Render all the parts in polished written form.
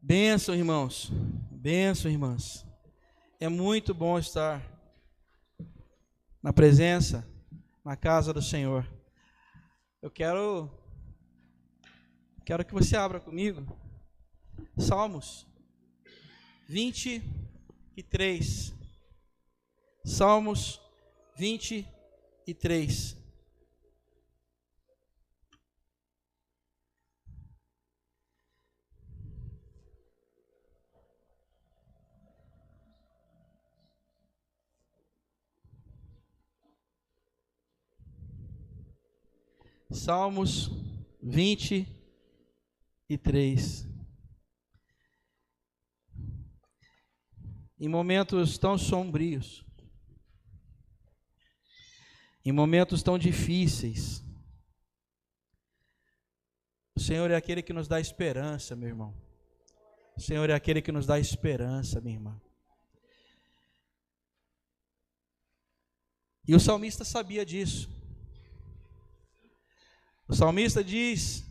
Bênção, irmãos. Bênção, irmãs. É muito bom estar na presença, na casa do Senhor. Eu quero que você abra comigo Salmos 23. Salmos 23. Salmos 23. Em momentos tão sombrios, em momentos tão difíceis, o Senhor é aquele que nos dá esperança, meu irmão. O Senhor é aquele que nos dá esperança, minha irmã. E o salmista sabia disso. O salmista diz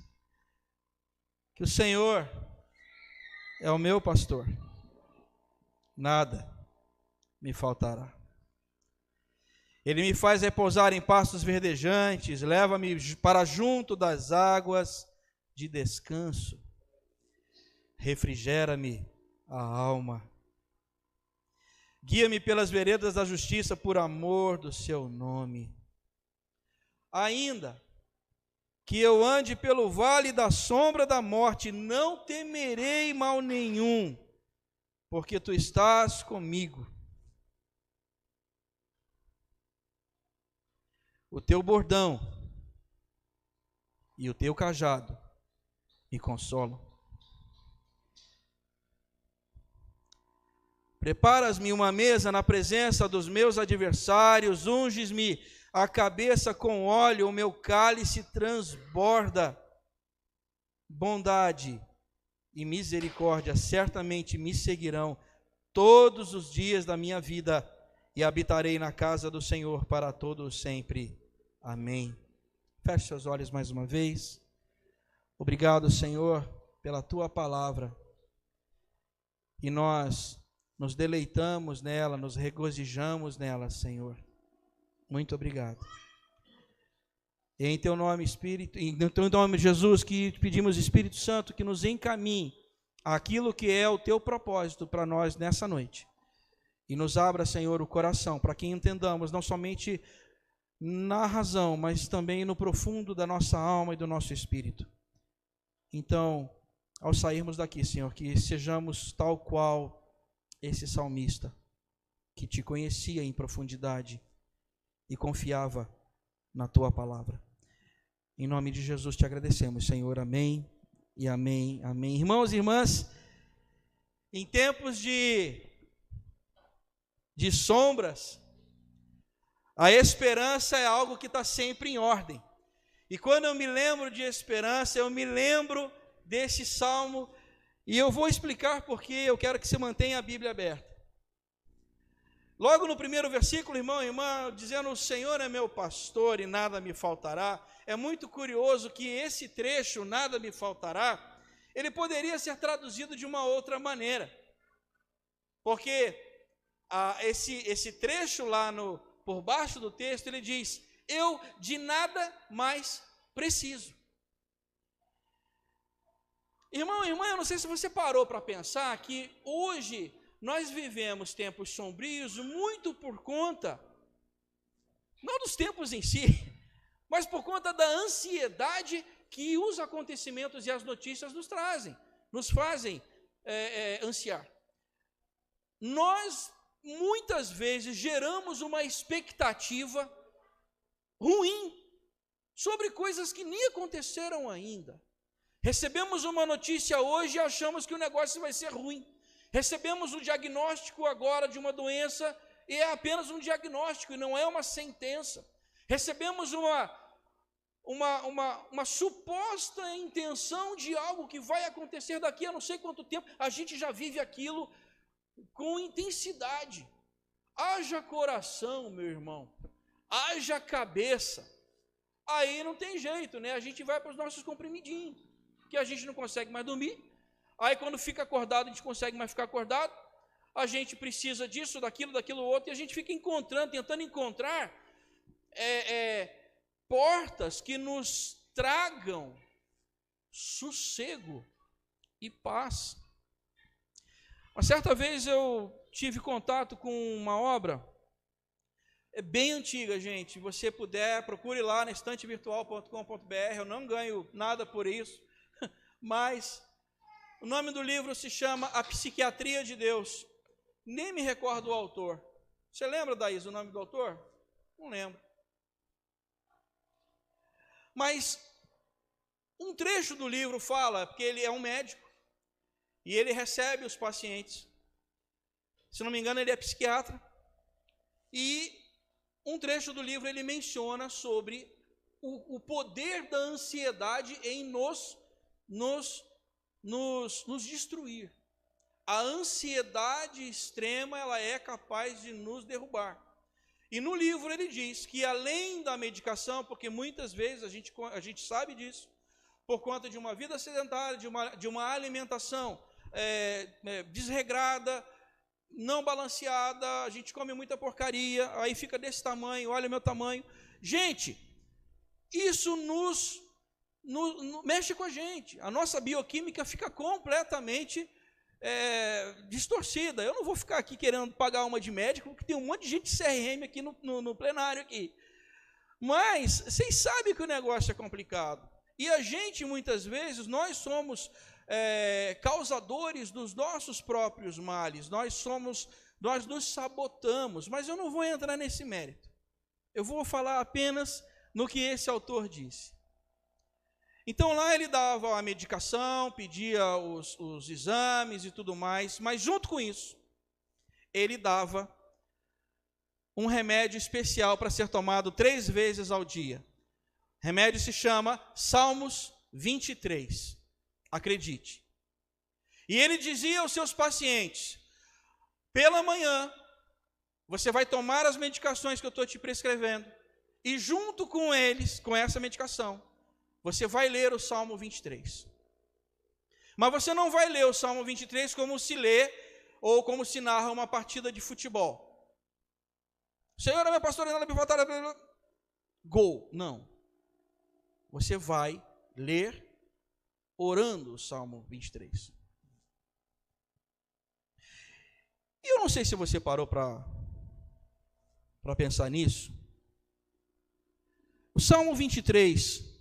que o Senhor é o meu pastor, nada me faltará. Ele me faz repousar em pastos verdejantes, leva-me para junto das águas de descanso, refrigera-me a alma, guia-me pelas veredas da justiça por amor do seu nome. Ainda que eu ande pelo vale da sombra da morte, não temerei mal nenhum, porque tu estás comigo. O teu bordão e o teu cajado me consolam. Preparas-me uma mesa na presença dos meus adversários, unges-me a cabeça com óleo, o meu cálice transborda. Bondade e misericórdia certamente me seguirão todos os dias da minha vida, e habitarei na casa do Senhor para todos sempre. Amém. Feche seus olhos mais uma vez. Obrigado, Senhor, pela tua palavra. E nós nos deleitamos nela, nos regozijamos nela, Senhor. Muito obrigado. Em teu nome, Espírito, em teu nome, Jesus, que pedimos, Espírito Santo, que nos encaminhe aquilo que é o teu propósito para nós nessa noite. E nos abra, Senhor, o coração, para que entendamos não somente na razão, mas também no profundo da nossa alma e do nosso espírito. Então, ao sairmos daqui, Senhor, que sejamos tal qual esse salmista, que te conhecia em profundidade e confiava na tua palavra. Em nome de Jesus te agradecemos, Senhor. Amém e amém, amém. Irmãos e irmãs, em tempos de sombras, a esperança é algo que está sempre em ordem. E quando eu me lembro de esperança, eu me lembro desse salmo, e eu vou explicar porque eu quero que você mantenha a Bíblia aberta. Logo no primeiro versículo, irmão e irmã, dizendo: o Senhor é meu pastor e nada me faltará. É muito curioso que esse trecho, nada me faltará, ele poderia ser traduzido de uma outra maneira. Porque esse trecho lá por baixo do texto, ele diz: eu de nada mais preciso. Irmão e irmã, eu não sei se você parou para pensar que hoje nós vivemos tempos sombrios muito por conta, não dos tempos em si, mas por conta da ansiedade que os acontecimentos e as notícias nos trazem, nos fazem ansiar. Nós, muitas vezes, geramos uma expectativa ruim sobre coisas que nem aconteceram ainda. Recebemos uma notícia hoje e achamos que o negócio vai ser ruim. Recebemos o diagnóstico agora de uma doença e é apenas um diagnóstico e não é uma sentença. Recebemos uma suposta intenção de algo que vai acontecer daqui a não sei quanto tempo. A gente já vive aquilo com intensidade. Haja coração, meu irmão, haja cabeça. Aí não tem jeito, né? A gente vai para os nossos comprimidinhos, que a gente não consegue mais dormir. Aí quando fica acordado, a gente consegue mais ficar acordado, a gente precisa disso, daquilo outro, e a gente fica tentando encontrar portas que nos tragam sossego e paz. Uma certa vez eu tive contato com uma obra, bem antiga, gente. Se você puder, procure lá na estantevirtual.com.br. Eu não ganho nada por isso, mas o nome do livro se chama A Psiquiatria de Deus. Nem me recordo o autor. Você lembra, Daís, o nome do autor? Não lembro. Mas um trecho do livro fala, porque ele é um médico, e ele recebe os pacientes. Se não me engano, ele é psiquiatra. E um trecho do livro ele menciona sobre o poder da ansiedade em nos destruir. A ansiedade extrema, ela é capaz de nos derrubar. E no livro ele diz que além da medicação, porque muitas vezes a gente sabe disso, por conta de uma vida sedentária, de uma alimentação desregrada, não balanceada, a gente come muita porcaria, aí fica desse tamanho, olha o meu tamanho. Gente, isso mexe com a gente. A nossa bioquímica fica completamente distorcida. Eu não vou ficar aqui querendo pagar uma de médico, porque tem um monte de gente de CRM aqui no plenário aqui. Mas vocês sabem que o negócio é complicado. E a gente, muitas vezes, nós somos causadores dos nossos próprios males. Nós nos sabotamos. Mas eu não vou entrar nesse mérito. Eu vou falar apenas no que esse autor disse. Então lá ele dava a medicação, pedia os exames e tudo mais, mas junto com isso, ele dava um remédio especial para ser tomado 3 vezes ao dia. O remédio se chama Salmos 23, acredite. E ele dizia aos seus pacientes, pela manhã, você vai tomar as medicações que eu estou te prescrevendo, e junto com eles, com essa medicação, você vai ler o Salmo 23. Mas você não vai ler o Salmo 23 como se lê ou como se narra uma partida de futebol. Senhor, meu pastor, gol. Não. Você vai ler orando o Salmo 23. E eu não sei se você parou para pensar nisso. O Salmo 23...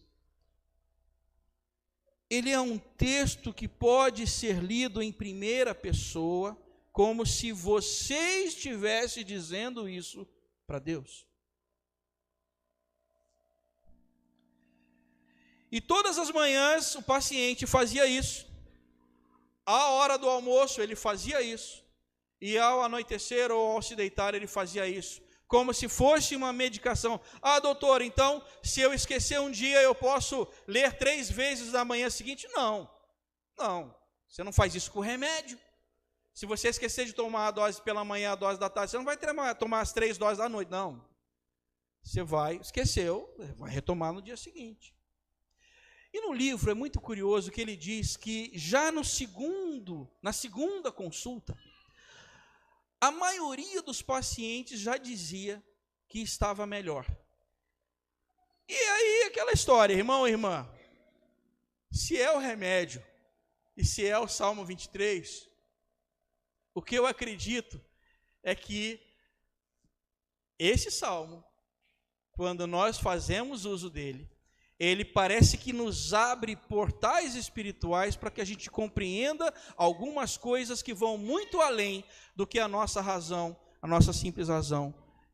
ele é um texto que pode ser lido em primeira pessoa, como se você estivesse dizendo isso para Deus. E todas as manhãs o paciente fazia isso. À hora do almoço ele fazia isso. E ao anoitecer ou ao se deitar ele fazia isso. Como se fosse uma medicação. Ah, doutor, então, se eu esquecer um dia, eu posso ler 3 vezes na manhã seguinte? Não. Você não faz isso com remédio. Se você esquecer de tomar a dose pela manhã, a dose da tarde, você não vai tomar as 3 doses da noite, não. Você esqueceu, vai retomar no dia seguinte. E no livro é muito curioso que ele diz que já na segunda consulta, a maioria dos pacientes já dizia que estava melhor. E aí aquela história, irmão e irmã, se é o remédio e se é o Salmo 23, o que eu acredito é que esse salmo, quando nós fazemos uso dele, ele parece que nos abre portais espirituais para que a gente compreenda algumas coisas que vão muito além do que a nossa razão, a nossa simples razão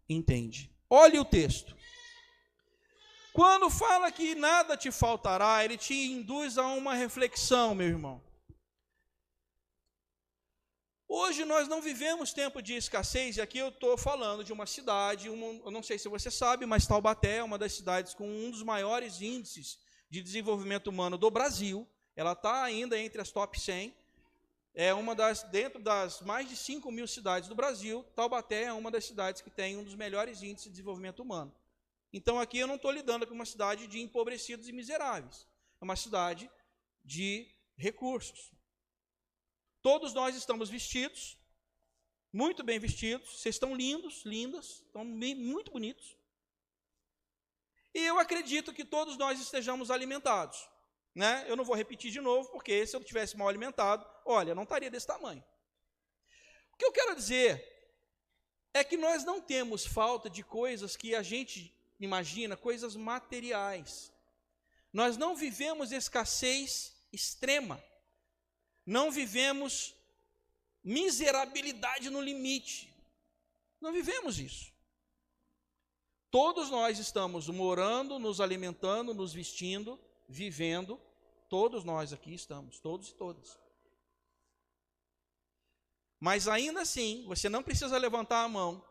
entende. Olhe o texto. Quando fala que nada te faltará, ele te induz a uma reflexão, meu irmão. Hoje nós não vivemos tempo de escassez, e aqui eu estou falando de uma cidade, eu não sei se você sabe, mas Taubaté é uma das cidades com um dos maiores índices de desenvolvimento humano do Brasil. Ela está ainda entre as top 100, dentro das mais de 5.000 cidades do Brasil, Taubaté é uma das cidades que tem um dos melhores índices de desenvolvimento humano. Então aqui eu não estou lidando com uma cidade de empobrecidos e miseráveis, é uma cidade de recursos. Todos nós estamos vestidos, muito bem vestidos, vocês estão lindos, lindas, estão muito bonitos. E eu acredito que todos nós estejamos alimentados, né? Eu não vou repetir de novo, porque se eu tivesse mal alimentado, olha, não estaria desse tamanho. O que eu quero dizer é que nós não temos falta de coisas que a gente imagina, coisas materiais. Nós não vivemos escassez extrema, não vivemos miserabilidade no limite, não vivemos isso. Todos nós estamos morando, nos alimentando, nos vestindo, vivendo, todos nós aqui estamos, todos e todas. Mas ainda assim, você não precisa levantar a mão,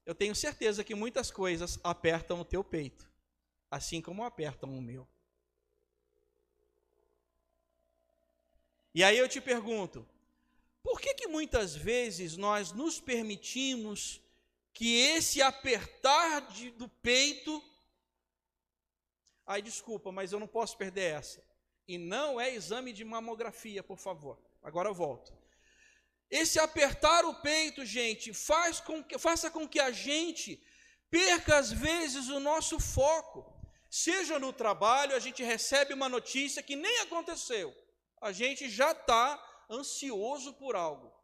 eu tenho certeza que muitas coisas apertam o teu peito, assim como apertam o meu. E aí eu te pergunto, por que muitas vezes nós nos permitimos que esse apertar do peito... Ai, desculpa, mas eu não posso perder essa. E não é exame de mamografia, por favor. Agora eu volto. Esse apertar o peito, gente, faça com que a gente perca às vezes o nosso foco. Seja no trabalho, a gente recebe uma notícia que nem aconteceu. A gente já está ansioso por algo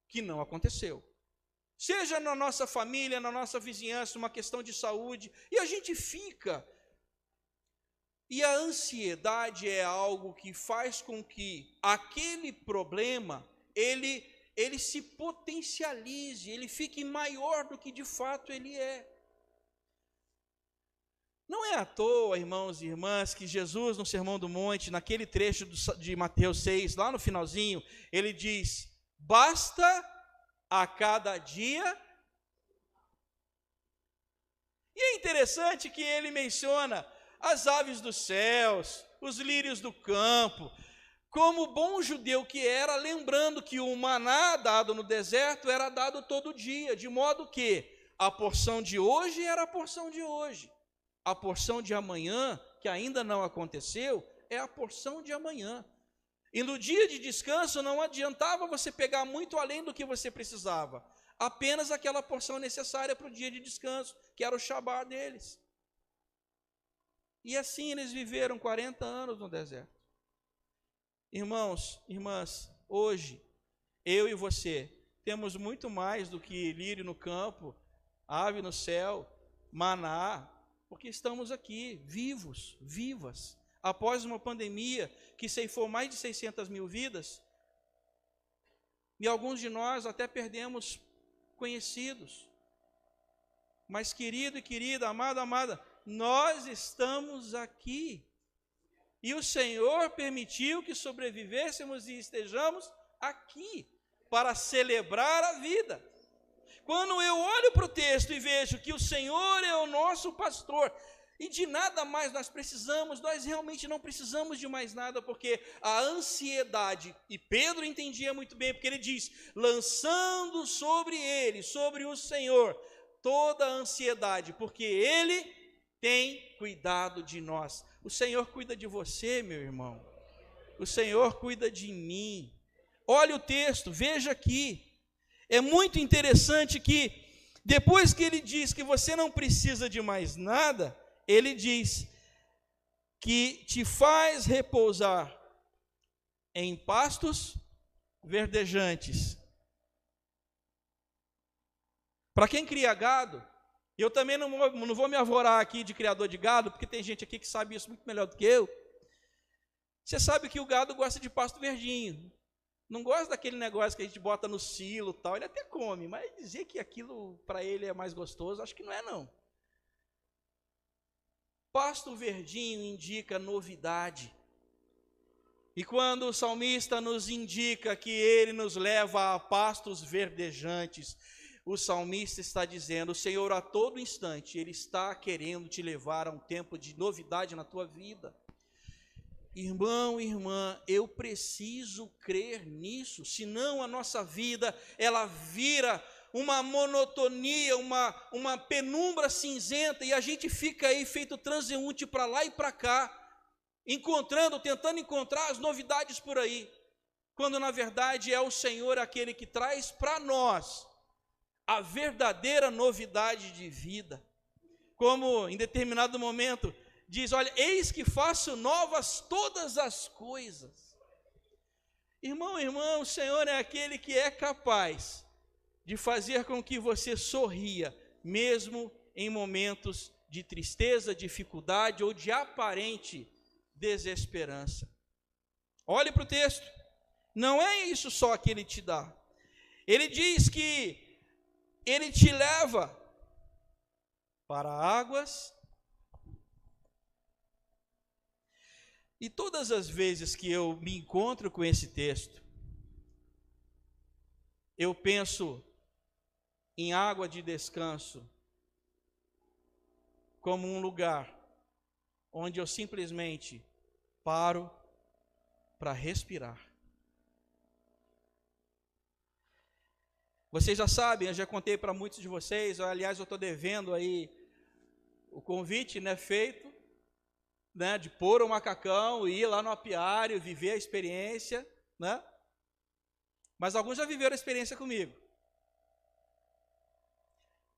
que não aconteceu. Seja na nossa família, na nossa vizinhança, uma questão de saúde, e a gente fica. E a ansiedade é algo que faz com que aquele problema, ele se potencialize, ele fique maior do que de fato ele é. Não é à toa, irmãos e irmãs, que Jesus, no Sermão do Monte, naquele trecho de Mateus 6, lá no finalzinho, ele diz, basta a cada dia. E é interessante que ele menciona as aves dos céus, os lírios do campo, como bom judeu que era, lembrando que o maná dado no deserto era dado todo dia, de modo que a porção de hoje era a porção de hoje. A porção de amanhã, que ainda não aconteceu, é a porção de amanhã. E no dia de descanso não adiantava você pegar muito além do que você precisava. Apenas aquela porção necessária para o dia de descanso, que era o Shabá deles. E assim eles viveram 40 anos no deserto. Irmãos, irmãs, hoje, eu e você, temos muito mais do que lírio no campo, ave no céu, maná, porque estamos aqui, vivos, vivas, após uma pandemia que ceifou mais de 600 mil vidas, e alguns de nós até perdemos conhecidos. Mas querido e querida, amado, amada, nós estamos aqui, e o Senhor permitiu que sobrevivêssemos e estejamos aqui, para celebrar a vida. Quando eu olho para o texto e vejo que o Senhor é o nosso pastor, e de nada mais nós precisamos, nós realmente não precisamos de mais nada, porque a ansiedade, e Pedro entendia muito bem, porque ele diz, lançando sobre ele, sobre o Senhor, toda a ansiedade, porque ele tem cuidado de nós. O Senhor cuida de você, meu irmão, o Senhor cuida de mim. Olha o texto, veja aqui, é muito interessante que, depois que ele diz que você não precisa de mais nada, ele diz que te faz repousar em pastos verdejantes. Para quem cria gado, eu também não vou me arvorar aqui de criador de gado, porque tem gente aqui que sabe isso muito melhor do que eu. Você sabe que o gado gosta de pasto verdinho. Não gosta daquele negócio que a gente bota no silo e tal. Ele até come, mas dizer que aquilo para ele é mais gostoso, acho que não é não. Pasto verdinho indica novidade. E quando o salmista nos indica que ele nos leva a pastos verdejantes, o salmista está dizendo, o Senhor a todo instante, Ele está querendo te levar a um tempo de novidade na tua vida. Irmão, irmã, eu preciso crer nisso, senão a nossa vida, ela vira uma monotonia, uma penumbra cinzenta, e a gente fica aí feito transeunte para lá e para cá, tentando encontrar as novidades por aí. quando na verdade é o Senhor aquele que traz para nós a verdadeira novidade de vida. Como em determinado momento diz: olha, eis que faço novas todas as coisas. Irmão, irmã, o Senhor é aquele que é capaz de fazer com que você sorria, mesmo em momentos de tristeza, dificuldade ou de aparente desesperança. Olhe para o texto, não é isso só que ele te dá. Ele diz que ele te leva para águas. E todas as vezes que eu me encontro com esse texto, eu penso em água de descanso como um lugar onde eu simplesmente paro para respirar. Vocês já sabem, eu já contei para muitos de vocês, aliás, eu estou devendo aí o convite, feito, de pôr o macacão, ir lá no apiário, viver a experiência, Mas alguns já viveram a experiência comigo.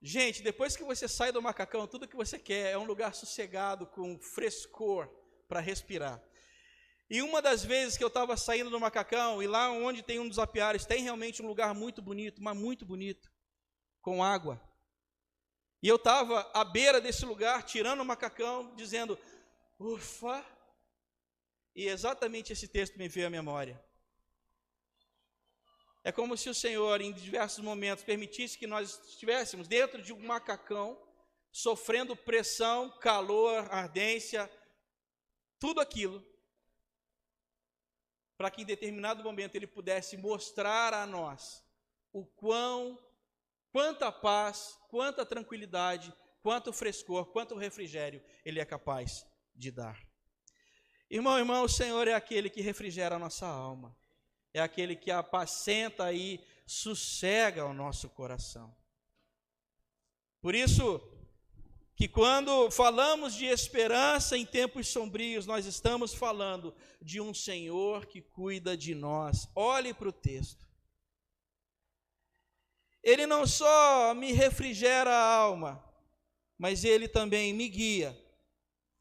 Gente, depois que você sai do macacão, tudo que você quer é um lugar sossegado, com frescor, para respirar. E uma das vezes que eu estava saindo do macacão, e lá onde tem um dos apiários, tem realmente um lugar muito bonito, mas muito bonito, com água. E eu estava à beira desse lugar, tirando o macacão, dizendo: ufa! E exatamente esse texto me veio à memória. É como se o Senhor, em diversos momentos, permitisse que nós estivéssemos dentro de um macacão, sofrendo pressão, calor, ardência, tudo aquilo, para que em determinado momento Ele pudesse mostrar a nós quanta paz, quanta tranquilidade, quanto frescor, quanto refrigério Ele é capaz de dar. Irmão, o Senhor é aquele que refrigera a nossa alma. É aquele que apacenta e sossega o nosso coração. Por isso, que quando falamos de esperança em tempos sombrios, nós estamos falando de um Senhor que cuida de nós. Olhe para o texto. Ele não só me refrigera a alma, mas Ele também me guia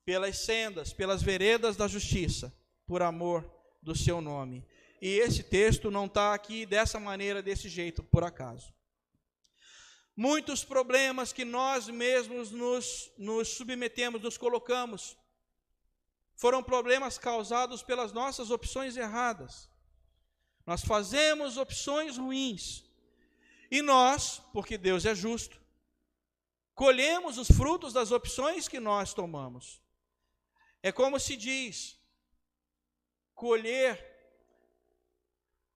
pelas sendas, pelas veredas da justiça, por amor do seu nome. E esse texto não está aqui dessa maneira, desse jeito, por acaso. Muitos problemas que nós mesmos nos submetemos, nos colocamos, foram problemas causados pelas nossas opções erradas. Nós fazemos opções ruins. E nós, porque Deus é justo, colhemos os frutos das opções que nós tomamos. É como se diz: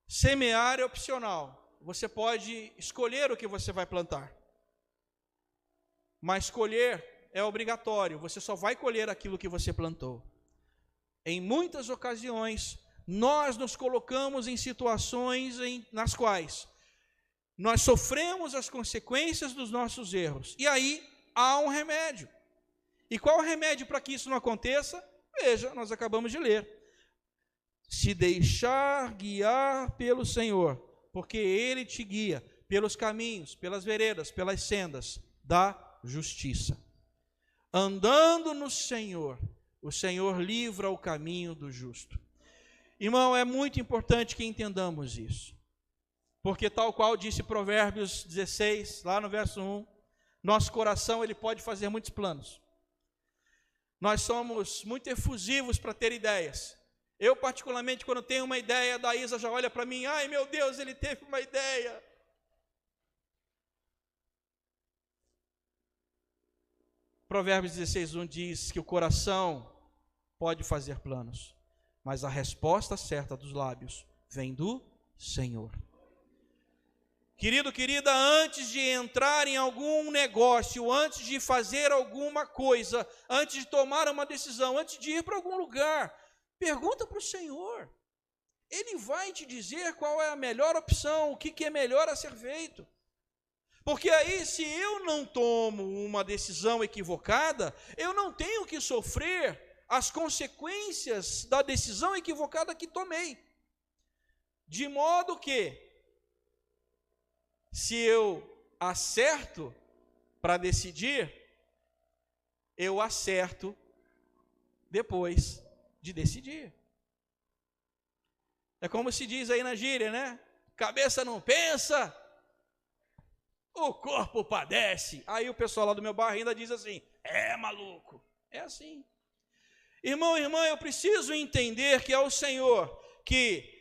semear é opcional. Você pode escolher o que você vai plantar, mas colher é obrigatório. Você só vai colher aquilo que você plantou. Em muitas ocasiões, nós nos colocamos em situações nas quais nós sofremos as consequências dos nossos erros. E aí há um remédio. E qual é o remédio para que isso não aconteça? Veja, nós acabamos de ler. Se deixar guiar pelo Senhor, porque Ele te guia pelos caminhos, pelas veredas, pelas sendas da justiça. Andando no Senhor, o Senhor livra o caminho do justo. Irmão, é muito importante que entendamos isso. Porque tal qual disse Provérbios 16, lá no verso 1, nosso coração ele pode fazer muitos planos. Nós somos muito efusivos para ter ideias. Eu, particularmente, quando tenho uma ideia, a Isa já olha para mim: ai meu Deus, ele teve uma ideia. Provérbios 16:1 diz que o coração pode fazer planos, mas a resposta certa dos lábios vem do Senhor. Querido, querida, antes de entrar em algum negócio, antes de fazer alguma coisa, antes de tomar uma decisão, antes de ir para algum lugar, pergunta para o Senhor. Ele vai te dizer qual é a melhor opção, o que é melhor a ser feito. Porque aí, se eu não tomo uma decisão equivocada, eu não tenho que sofrer as consequências da decisão equivocada que tomei. De modo que, se eu acerto para decidir, eu acerto depois de decidir. É como se diz aí na gíria, né? Cabeça não pensa, o corpo padece. Aí o pessoal lá do meu bairro ainda diz assim: é maluco. É assim. Irmão, irmã, eu preciso entender que é o Senhor que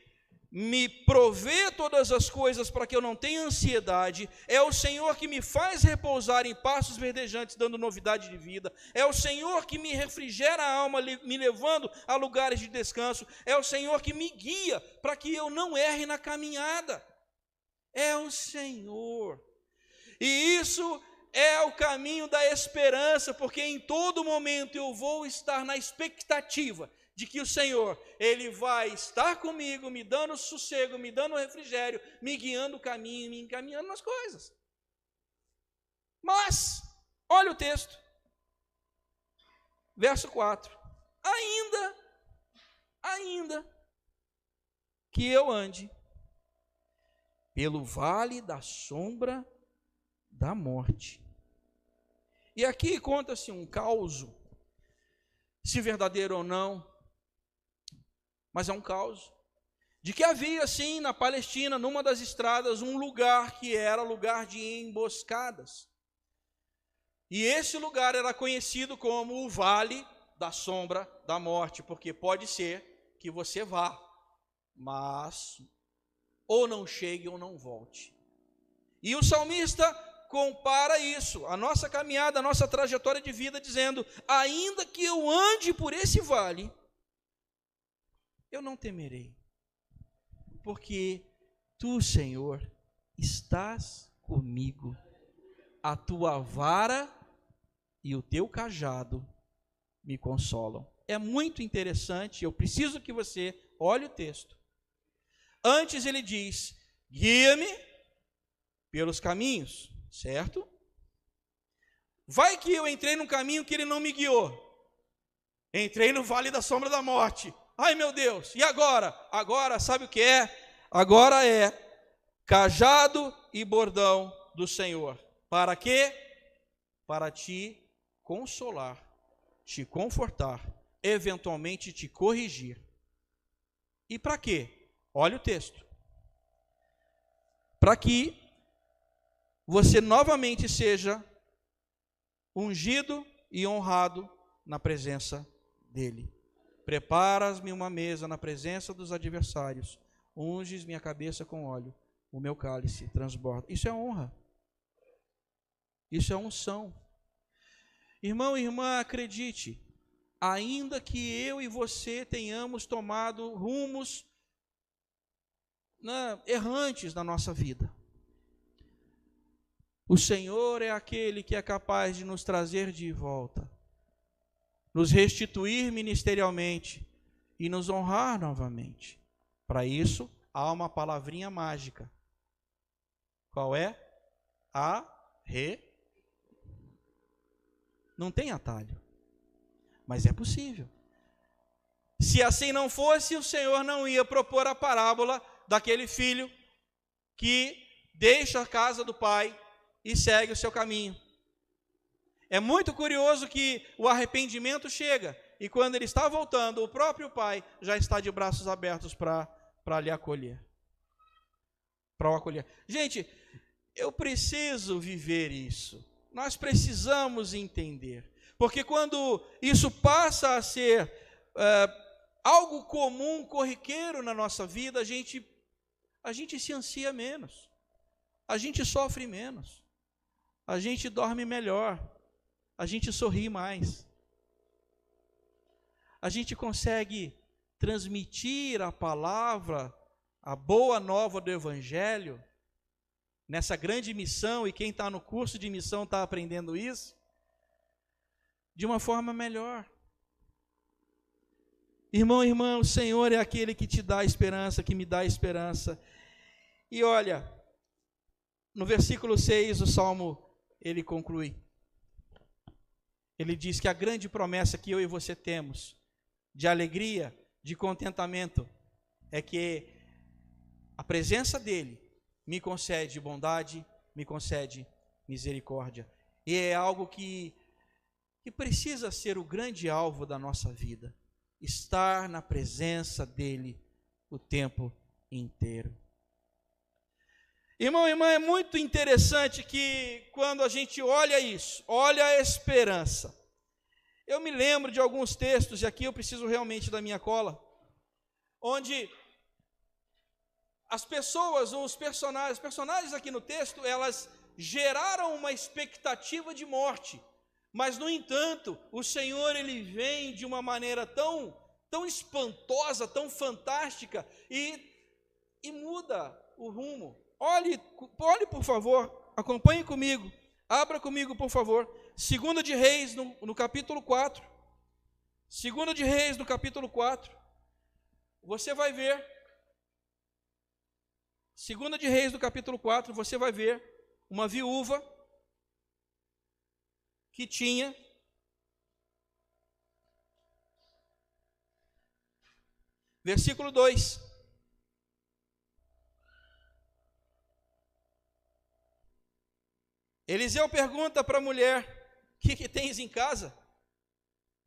me provê todas as coisas para que eu não tenha ansiedade, é o Senhor que me faz repousar em pastos verdejantes, dando novidade de vida, é o Senhor que me refrigera a alma, me levando a lugares de descanso, é o Senhor que me guia para que eu não erre na caminhada, é o Senhor. E isso é o caminho da esperança, porque em todo momento eu vou estar na expectativa de que o Senhor, Ele vai estar comigo, me dando sossego, me dando refrigério, me guiando o caminho, me encaminhando nas coisas. Mas, olha o texto, verso 4, ainda que eu ande pelo vale da sombra da morte. E aqui conta-se um caos, se verdadeiro ou não, mas é um caos, de que havia sim na Palestina, numa das estradas, um lugar que era lugar de emboscadas. E esse lugar era conhecido como o Vale da Sombra da Morte, porque pode ser que você vá, mas ou não chegue ou não volte. E o salmista compara isso, a nossa caminhada, a nossa trajetória de vida, dizendo: ainda que eu ande por esse vale, eu não temerei, porque tu, Senhor, estás comigo, a tua vara e o teu cajado me consolam. É muito interessante, eu preciso que você olhe o texto. Antes ele diz: guia-me pelos caminhos, certo? Vai que eu entrei num caminho que ele não me guiou, entrei no vale da sombra da morte. Ai meu Deus, e agora? Agora sabe o que é? Agora é cajado e bordão do Senhor. Para quê? Para te consolar, te confortar, eventualmente te corrigir. E para quê? Olha o texto. Para que você novamente seja ungido e honrado na presença dele. Preparas-me uma mesa na presença dos adversários, unges minha cabeça com óleo, o meu cálice transborda. Isso é honra, isso é unção. Irmão e irmã, acredite, ainda que eu e você tenhamos tomado rumos errantes na nossa vida, o Senhor é aquele que é capaz de nos trazer de volta, nos restituir ministerialmente e nos honrar novamente. Para isso, há uma palavrinha mágica. Qual é? Não tem atalho, mas é possível. Se assim não fosse, o Senhor não ia propor a parábola daquele filho que deixa a casa do pai e segue o seu caminho. É muito curioso que o arrependimento chega, e quando ele está voltando, o próprio pai já está de braços abertos para lhe acolher. Para o acolher. Gente, eu preciso viver isso. Nós precisamos entender. Porque quando isso passa a ser algo comum, corriqueiro na nossa vida, a gente se ansia menos. A gente sofre menos. A gente dorme melhor. A gente sorri mais. A gente consegue transmitir a palavra, a boa nova do Evangelho, nessa grande missão, e quem está no curso de missão está aprendendo isso, de uma forma melhor. Irmão e irmã, o Senhor é aquele que te dá esperança, que me dá esperança. E olha, no versículo 6, o Salmo, ele conclui. Ele diz que a grande promessa que eu e você temos, de alegria, de contentamento, é que a presença dele me concede bondade, me concede misericórdia. E é algo que precisa ser o grande alvo da nossa vida, estar na presença dele o tempo inteiro. Irmão e irmã, é muito interessante que quando a gente olha isso, olha a esperança. Eu me lembro de alguns textos, e aqui eu preciso realmente da minha cola, onde as pessoas, os personagens aqui no texto, elas geraram uma expectativa de morte, mas no entanto, o Senhor, ele vem de uma maneira tão espantosa, tão fantástica, e muda o rumo. Olhe por favor, acompanhe comigo, abra comigo por favor, 2 de Reis no capítulo 4, 2 de Reis no capítulo 4, você vai ver, 2 de Reis no capítulo 4, você vai ver uma viúva que tinha versículo 2, Eliseu pergunta para a mulher: o que tens em casa?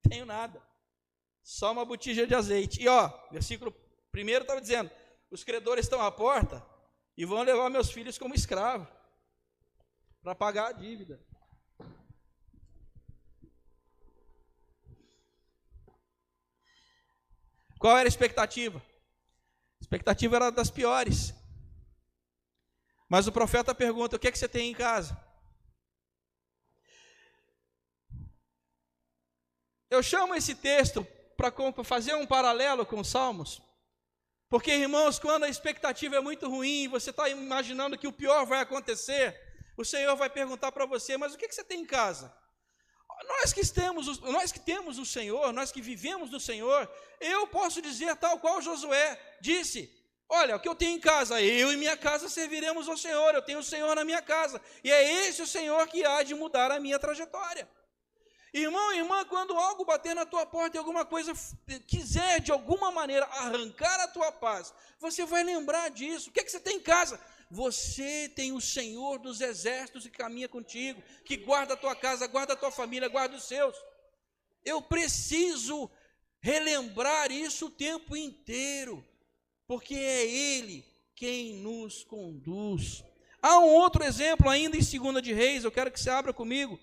Tenho nada, só uma botija de azeite. E versículo 1 estava dizendo: os credores estão à porta e vão levar meus filhos como escravo para pagar a dívida. Qual era a expectativa? A expectativa era das piores. Mas o profeta pergunta: o que você tem em casa? Eu chamo esse texto para fazer um paralelo com os Salmos, porque, irmãos, quando a expectativa é muito ruim, você está imaginando que o pior vai acontecer, o Senhor vai perguntar para você: mas o que você tem em casa? Nós que temos o Senhor, nós que vivemos no Senhor, eu posso dizer tal qual Josué disse: olha, o que eu tenho em casa, eu e minha casa serviremos ao Senhor, eu tenho o Senhor na minha casa, e é esse o Senhor que há de mudar a minha trajetória. Irmão e irmã, quando algo bater na tua porta e alguma coisa quiser de alguma maneira arrancar a tua paz, você vai lembrar disso. O que você tem em casa? Você tem o Senhor dos exércitos que caminha contigo, que guarda a tua casa, guarda a tua família, guarda os seus. Eu preciso relembrar isso o tempo inteiro, porque é Ele quem nos conduz. Há um outro exemplo ainda em 2 de Reis, eu quero que você abra comigo,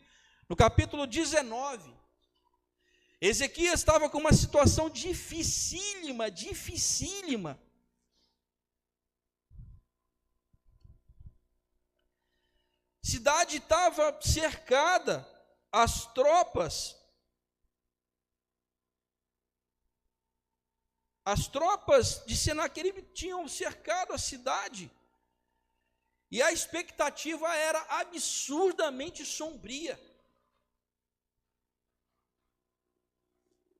no capítulo 19, Ezequias estava com uma situação dificílima. Cidade estava cercada, as tropas de Senaqueribe tinham cercado a cidade, e a expectativa era absurdamente sombria.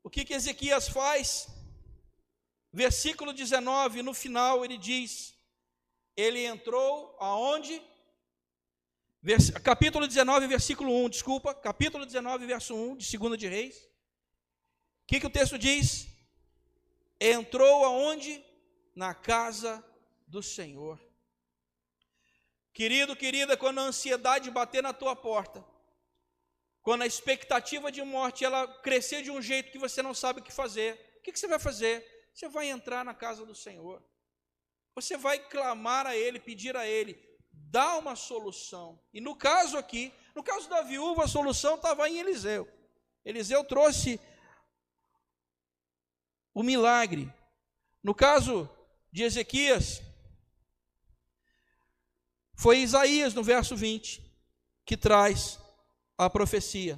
O que Ezequias faz? Versículo 19, no final ele diz, ele entrou aonde? Capítulo 19, versículo 1, capítulo 19, verso 1 de 2 de Reis. O que o texto diz? Entrou aonde? Na casa do Senhor. Querido, querida, quando a ansiedade bater na tua porta, quando a expectativa de morte ela crescer de um jeito que você não sabe o que fazer, o que você vai fazer? Você vai entrar na casa do Senhor. Você vai clamar a Ele, pedir a Ele, dar uma solução. E no caso aqui, no caso da viúva, a solução estava em Eliseu. Eliseu trouxe o milagre. No caso de Ezequias, foi Isaías, no verso 20, que traz a profecia.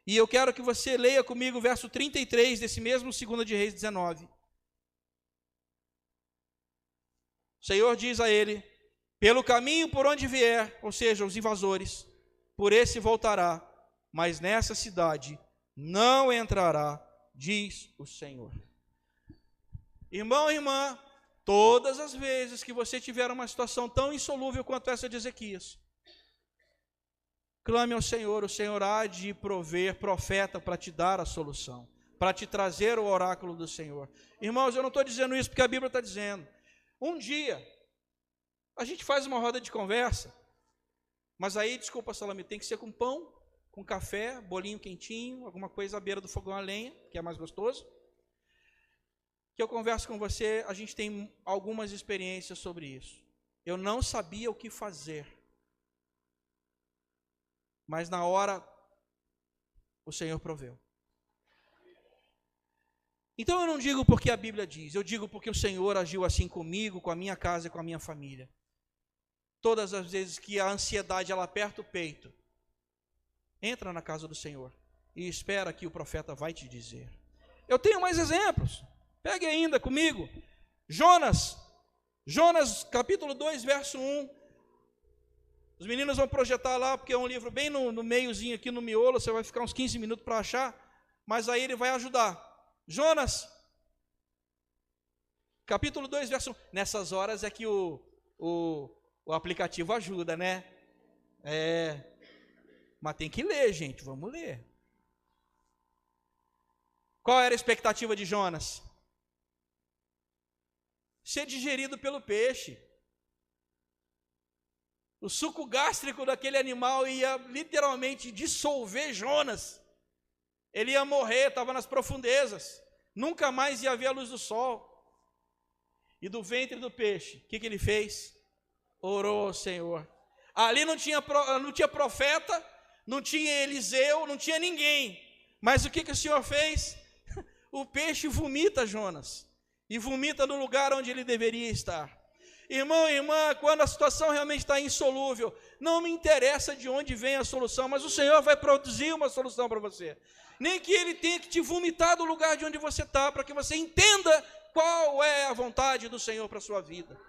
E eu quero que você leia comigo o verso 33 desse mesmo 2 de Reis 19. O Senhor diz a ele: pelo caminho por onde vier, ou seja, os invasores, por esse voltará, mas nessa cidade não entrará, diz o Senhor. Irmão e irmã, todas as vezes que você tiver uma situação tão insolúvel quanto essa de Ezequias, clame ao Senhor, o Senhor há de prover profeta para te dar a solução, para te trazer o oráculo do Senhor. Irmãos, eu não estou dizendo isso porque a Bíblia está dizendo, Um dia, a gente faz uma roda de conversa, mas aí, desculpa, Salame, tem que ser com pão, com café, bolinho quentinho, alguma coisa à beira do fogão a lenha, que é mais gostoso. Que eu converso com você, a gente tem algumas experiências sobre isso. Eu não sabia o que fazer, mas na hora o Senhor proveu. Então eu não digo porque a Bíblia diz, eu digo porque o Senhor agiu assim comigo, com a minha casa e com a minha família. Todas as vezes que a ansiedade ela aperta o peito, entra na casa do Senhor e espera que o profeta vai te dizer. Eu tenho mais exemplos. Pegue ainda comigo. Jonas capítulo 2, verso 1. Os meninos vão projetar lá, porque é um livro bem no meiozinho aqui, no miolo, você vai ficar uns 15 minutos para achar, mas aí ele vai ajudar. Jonas, capítulo 2, verso 1. Nessas horas é que o aplicativo ajuda, né? Mas tem que ler, gente, vamos ler. Qual era a expectativa de Jonas? Ser digerido pelo peixe. O suco gástrico daquele animal ia literalmente dissolver Jonas. Ele ia morrer, estava nas profundezas. Nunca mais ia ver a luz do sol. E do ventre do peixe, o que ele fez? Orou ao Senhor. Ali não tinha profeta, não tinha Eliseu, não tinha ninguém. Mas o que o Senhor fez? O peixe vomita Jonas. E vomita no lugar onde ele deveria estar. Irmão e irmã, quando a situação realmente está insolúvel, não me interessa de onde vem a solução, mas o Senhor vai produzir uma solução para você. Nem que Ele tenha que te vomitar do lugar de onde você está, para que você entenda qual é a vontade do Senhor para a sua vida.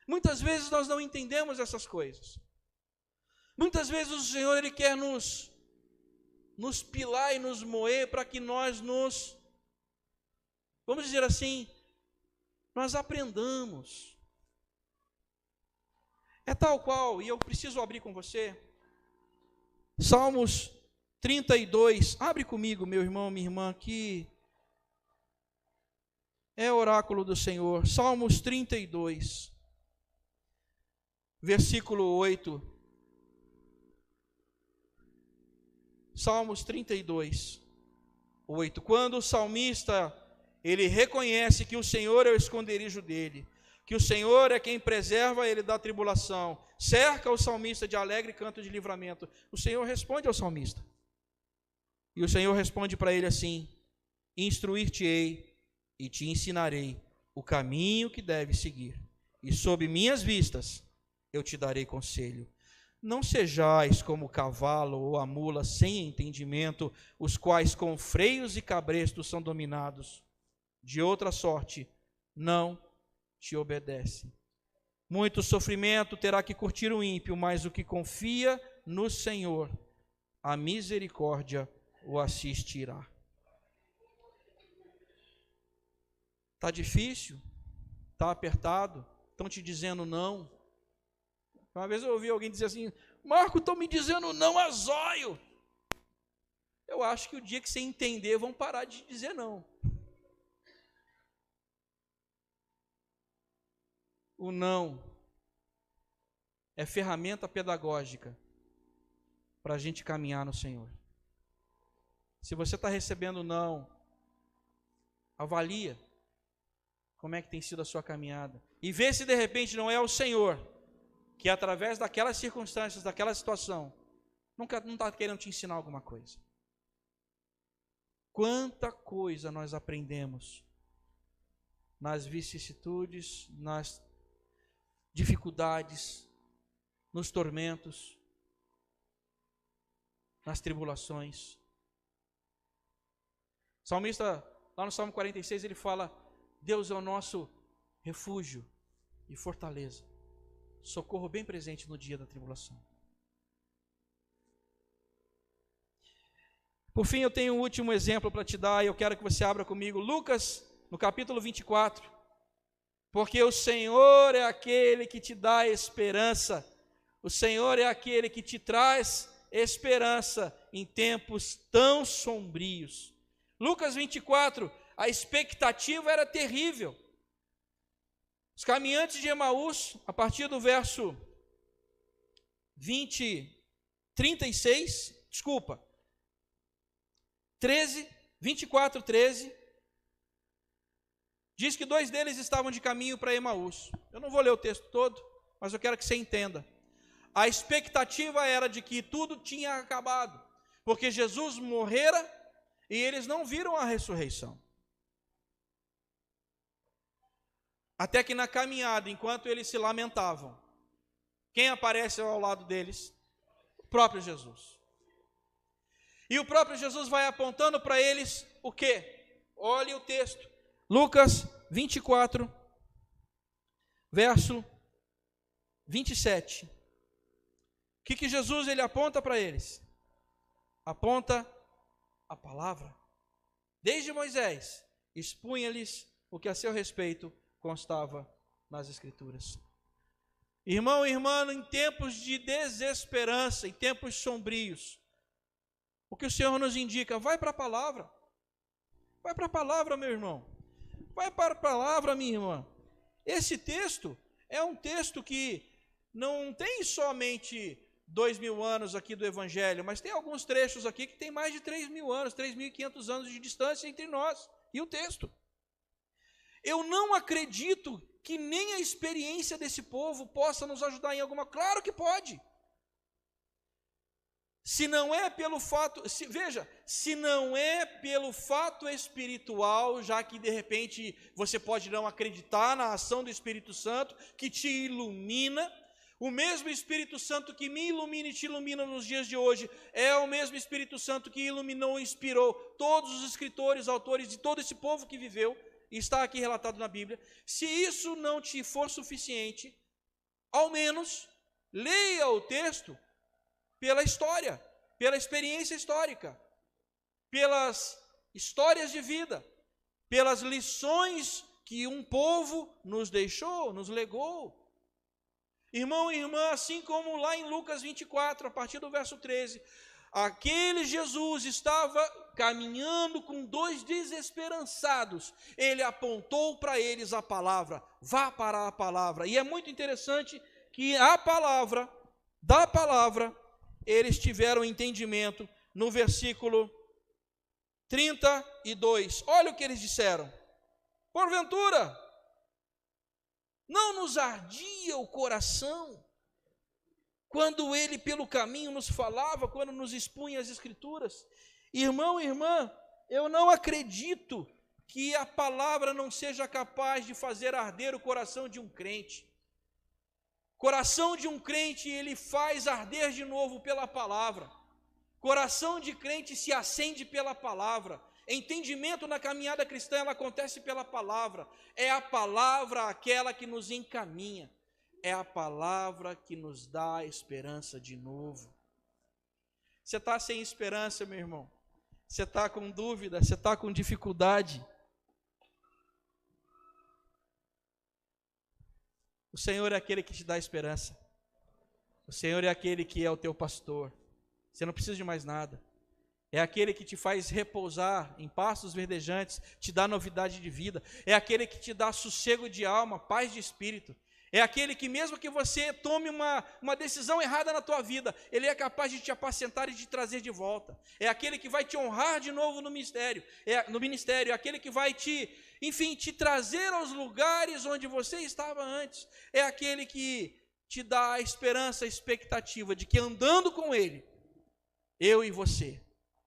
Muitas vezes nós não entendemos essas coisas. Muitas vezes o Senhor Ele quer nos pilar e nos moer para que nós vamos dizer assim, nós aprendamos. É tal qual, e eu preciso abrir com você, Salmos 32, abre comigo, meu irmão, minha irmã, que é oráculo do Senhor. Salmos 32, versículo 8. Salmos 32, 8. Quando o salmista, ele reconhece que o Senhor é o esconderijo dele, que o Senhor é quem preserva ele da tribulação, cerca o salmista de alegre canto de livramento. O Senhor responde ao salmista. E o Senhor responde para ele assim: instruir-te-ei e te ensinarei o caminho que deves seguir, e sob minhas vistas eu te darei conselho. Não sejais como o cavalo ou a mula sem entendimento, os quais com freios e cabrestos são dominados. De outra sorte, não te obedece. Muito sofrimento terá que curtir o ímpio, mas o que confia no Senhor, a misericórdia o assistirá. Está difícil? Está apertado? Estão te dizendo não? Uma vez eu ouvi alguém dizer assim: Marco, estão me dizendo não a zóio. Eu acho que o dia que você entender, vão parar de dizer não. O não é ferramenta pedagógica para a gente caminhar no Senhor. Se você está recebendo não, avalia como é que tem sido a sua caminhada. E vê se de repente não é o Senhor que através daquelas circunstâncias, daquela situação, não está querendo te ensinar alguma coisa. Quanta coisa nós aprendemos nas vicissitudes, nas dificuldades, nos tormentos, nas tribulações. O salmista, lá no Salmo 46, ele fala: Deus é o nosso refúgio e fortaleza, socorro bem presente no dia da tribulação. Por fim, eu tenho um último exemplo para te dar, e eu quero que você abra comigo Lucas, no capítulo 24. Porque o Senhor é aquele que te dá esperança, o Senhor é aquele que te traz esperança em tempos tão sombrios. Lucas 24, a expectativa era terrível. Os caminhantes de Emaús, a partir do verso 24, 13, diz que 2 deles estavam de caminho para Emaús. Eu não vou ler o texto todo, mas eu quero que você entenda. A expectativa era de que tudo tinha acabado, porque Jesus morrera e eles não viram a ressurreição. Até que na caminhada, enquanto eles se lamentavam, quem aparece ao lado deles? O próprio Jesus. E o próprio Jesus vai apontando para eles o quê? Olhe o texto. Lucas 24, verso 27. O que Jesus ele aponta para eles? Aponta a palavra. Desde Moisés, expunha-lhes o que a seu respeito constava nas Escrituras. Irmão e irmã, em tempos de desesperança, em tempos sombrios, o que o Senhor nos indica? Vai para a palavra. Vai para a palavra, meu irmão. Vai para a palavra, minha irmã. Esse texto é um texto que não tem somente 2.000 anos aqui do Evangelho, mas tem alguns trechos aqui que tem mais de 3.000 anos, 3.500 anos de distância entre nós e o texto. Eu não acredito que nem a experiência desse povo possa nos ajudar em alguma... Claro que pode. Se não é pelo fato... se não é pelo fato espiritual, já que de repente você pode não acreditar na ação do Espírito Santo, que te ilumina, o mesmo Espírito Santo que me ilumina e te ilumina nos dias de hoje, é o mesmo Espírito Santo que iluminou e inspirou todos os escritores, autores de todo esse povo que viveu, e está aqui relatado na Bíblia. Se isso não te for suficiente, ao menos leia o texto pela história, pela experiência histórica, pelas histórias de vida, pelas lições que um povo nos deixou, nos legou. Irmão e irmã, assim como lá em Lucas 24, a partir do verso 13, aquele Jesus estava caminhando com 2 desesperançados, ele apontou para eles a palavra, vá para a palavra, e é muito interessante que da palavra, eles tiveram entendimento no versículo 32, olha o que eles disseram: porventura, não nos ardia o coração, quando ele pelo caminho nos falava, quando nos expunha as Escrituras? Irmão e irmã, eu não acredito que a palavra não seja capaz de fazer arder o coração de um crente. Coração de um crente, ele faz arder de novo pela palavra. Coração de crente se acende pela palavra. Entendimento na caminhada cristã, ela acontece pela palavra. É a palavra aquela que nos encaminha. É a palavra que nos dá esperança de novo. Você está sem esperança, meu irmão? Você está com dúvida? Você está com dificuldade? O Senhor é aquele que te dá esperança. O Senhor é aquele que é o teu pastor. Você não precisa de mais nada. É aquele que te faz repousar em pastos verdejantes, te dá novidade de vida. É aquele que te dá sossego de alma, paz de espírito. É aquele que mesmo que você tome uma decisão errada na tua vida, ele é capaz de te apacentar e de te trazer de volta. É aquele que vai te honrar de novo no ministério. É aquele que vai te trazer aos lugares onde você estava antes. É aquele que te dá a esperança, a expectativa de que andando com ele, eu e você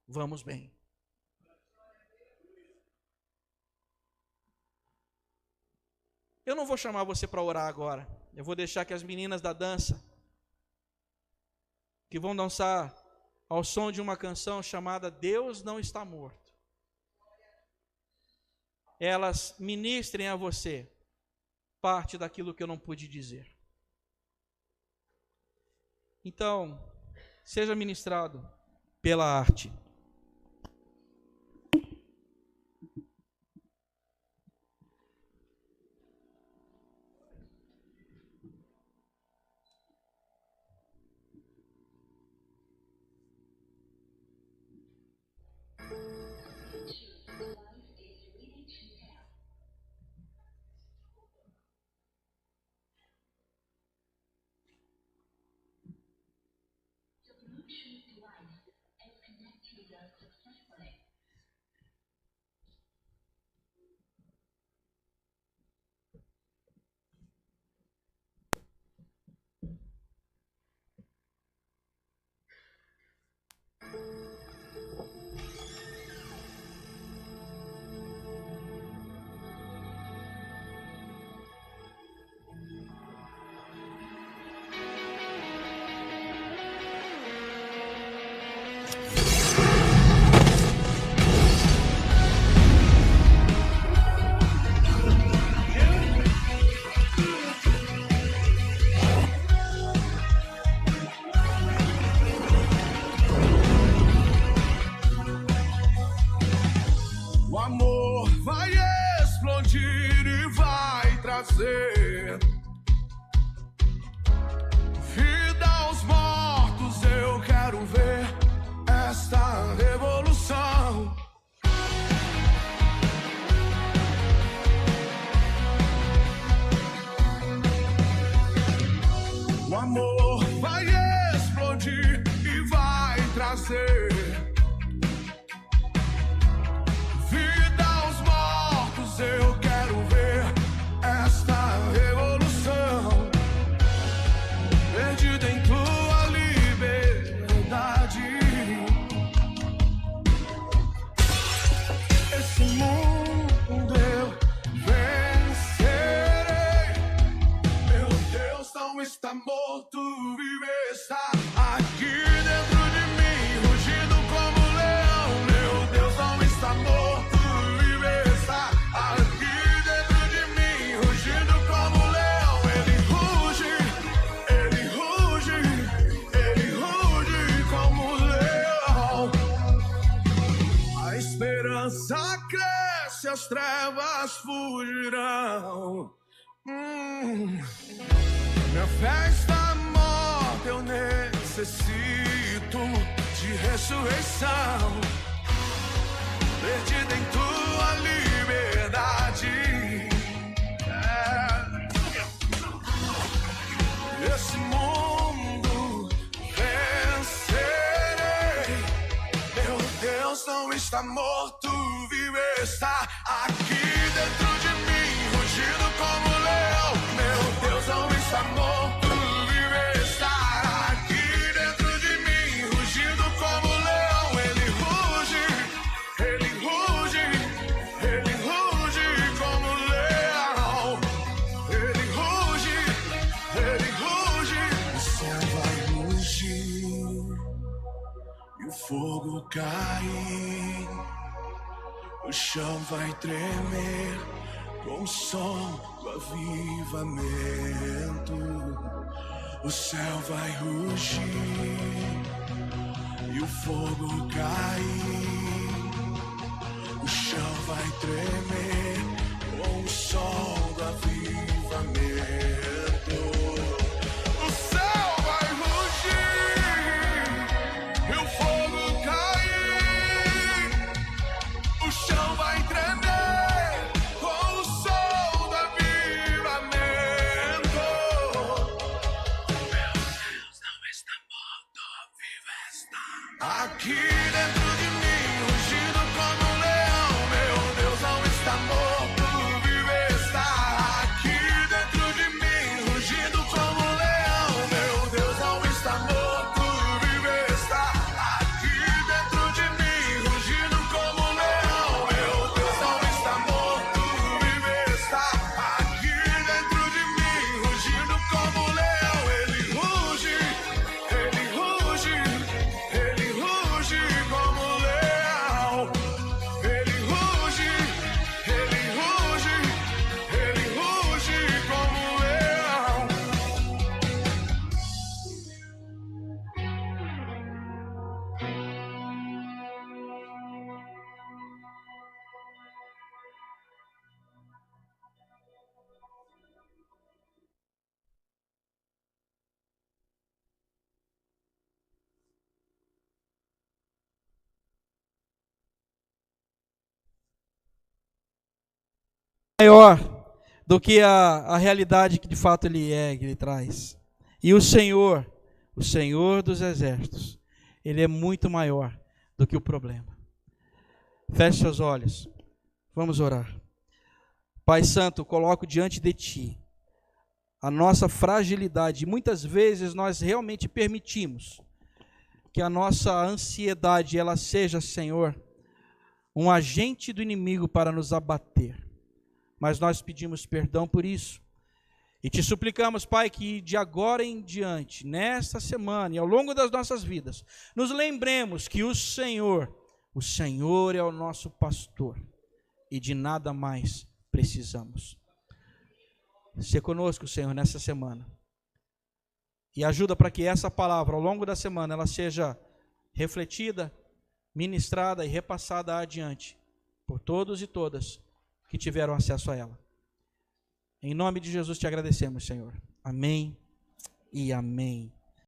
vamos bem. Eu não vou chamar você para orar agora. Eu vou deixar que as meninas da dança, que vão dançar ao som de uma canção chamada Deus Não Está Morto, elas ministrem a você parte daquilo que eu não pude dizer. Então, seja ministrado pela arte. O amor vai explodir e vai trazer vida aos mortos. Eu quero ver esta revolução. O amor vai explodir e vai trazer vida aos mortos. Eu quero ver esta revolução. Perdida em tua liberdade. Esse mundo eu vencerei. Meu Deus não está morto, vive, está aqui dentro de mim, rugindo como um leão. Meu Deus não está morto, vive, está aqui dentro de mim, rugindo como um leão. Ele ruge, ele ruge, ele ruge como um leão. A esperança cresce, as trevas fugirão. Minha fé está morta, eu necessito de ressurreição. Perdida em tua liberdade. Esse mundo vencerei. Meu Deus não está morto, vive, está aqui dentro de mim, rugindo como um leão. Meu Deus não está morto, vive, está aqui dentro de mim, rugindo como um leão. Ele ruge, ele ruge, ele ruge como um leão. Ele ruge, o céu vai rugir e o fogo cair. O chão vai tremer com o som do avivamento. O céu vai rugir e o fogo cair. O chão vai tremer com o som do avivamento. O céu vai rugir e o fogo cair. O chão vai tremer com o som do avivamento. Meu Deus não está morto, vivo está aqui dentro de mim, rugindo como um leão. Meu Deus não está morto, vivo está aqui dentro de mim, rugindo como um leão. Meu Deus não está morto, vivo está aqui dentro de mim, rugindo como um leão. Meu Deus não está morto, vivo está aqui dentro de mim, rugindo como um leão. Ele ruge, ele ruge, ele ruge como um leão. Ele ruge, ele ruge, ele ruge como um leão. Maior do que a realidade que de fato ele é, que ele traz. E o Senhor dos exércitos, ele é muito maior do que o problema. Feche seus olhos. Vamos orar. Pai Santo, coloco diante de Ti a nossa fragilidade. Muitas vezes nós realmente permitimos que a nossa ansiedade, ela seja, Senhor, um agente do inimigo para nos abater. Mas nós pedimos perdão por isso. E Te suplicamos, Pai, que de agora em diante, nesta semana e ao longo das nossas vidas, nos lembremos que o Senhor é o nosso pastor e de nada mais precisamos. Se conosco, Senhor, nessa semana. E ajuda para que essa palavra, ao longo da semana, ela seja refletida, ministrada e repassada adiante por todos e todas que tiveram acesso a ela. Em nome de Jesus te agradecemos, Senhor. Amém e amém.